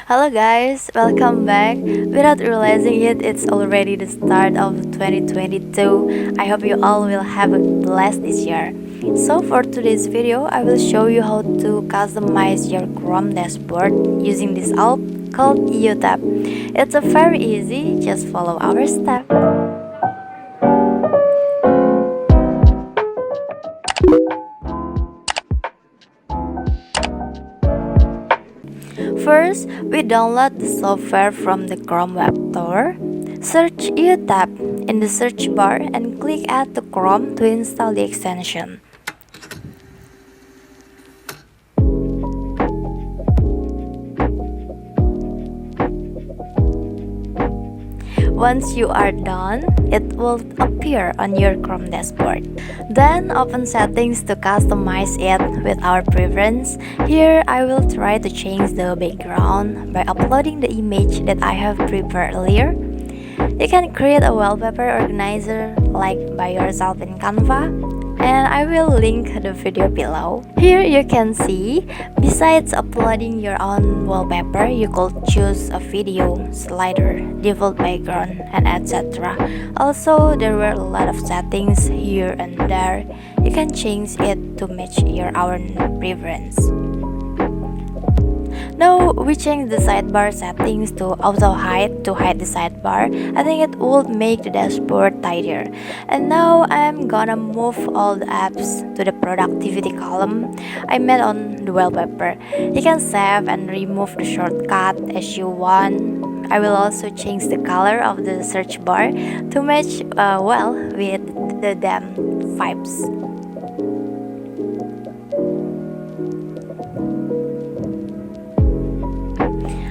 Hello guys, welcome back. Without realizing it, it's already the start of 2022. I hope you all will have a blast this year. So for today's video, I will show you how to customize your Chrome dashboard using this app called Utab. It's a very easy, just follow our step. First, we download the software from the Chrome Web Store. Search Utab in the search bar and click Add to Chrome to install the extension. Once you are done, it will appear on your Chrome dashboard. Then open settings to customize it with our preference. Here I will try to change the background by uploading the image that I have prepared earlier. You can create a wallpaper organizer like by yourself in Canva, and I will link the video below. Here you can see, besides uploading your own wallpaper, you could choose a video, slider, default background, and etc. Also, there were a lot of settings here and there. You can change it to match your own preference. Now we change the sidebar settings to auto hide to hide the sidebar. I think it would make the dashboard tidier. And now I'm gonna move all the apps to the productivity column I made on the wallpaper. You can save and remove the shortcut as you want. I will also change the color of the search bar to match well with the damn vibes.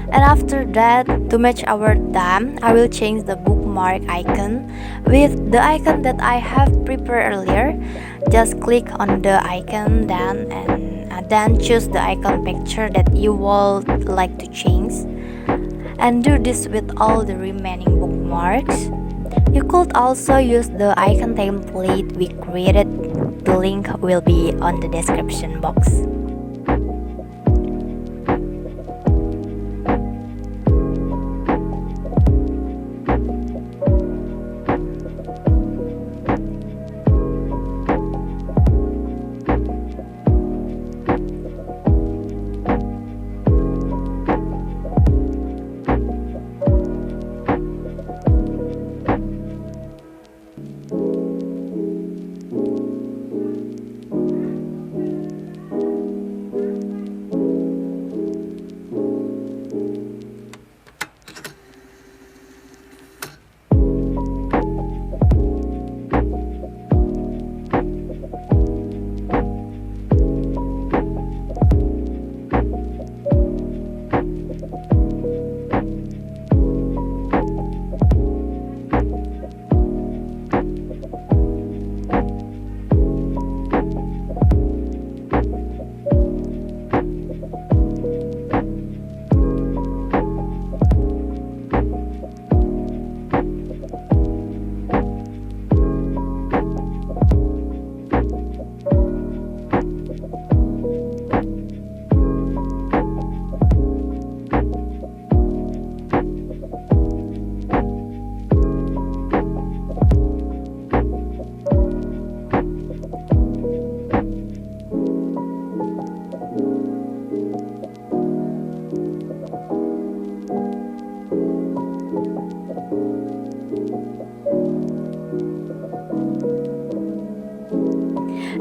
And after that, to match our theme, I will change the bookmark icon with the icon that I have prepared earlier. Just click on the icon then choose the icon picture that you would like to change. And do this with all the remaining bookmarks. You could also use the icon template we created. The link will be on the description box.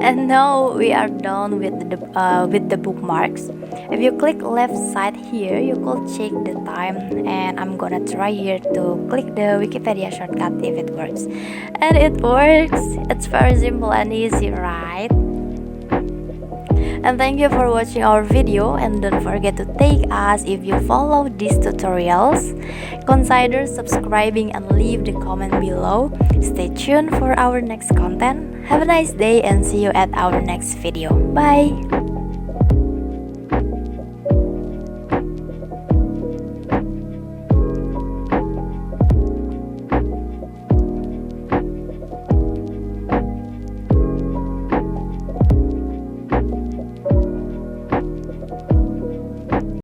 And now we are done with the bookmarks. If you click left side here, you could check the time, and I'm gonna try here to click the Wikipedia shortcut if it works. And it works. It's very simple and easy, right? And thank you for watching our video, and don't forget to tag us if you follow these tutorials. Consider subscribing and leave the comment below. Stay tuned for our next content. Have a nice day and see you at our next video. Bye!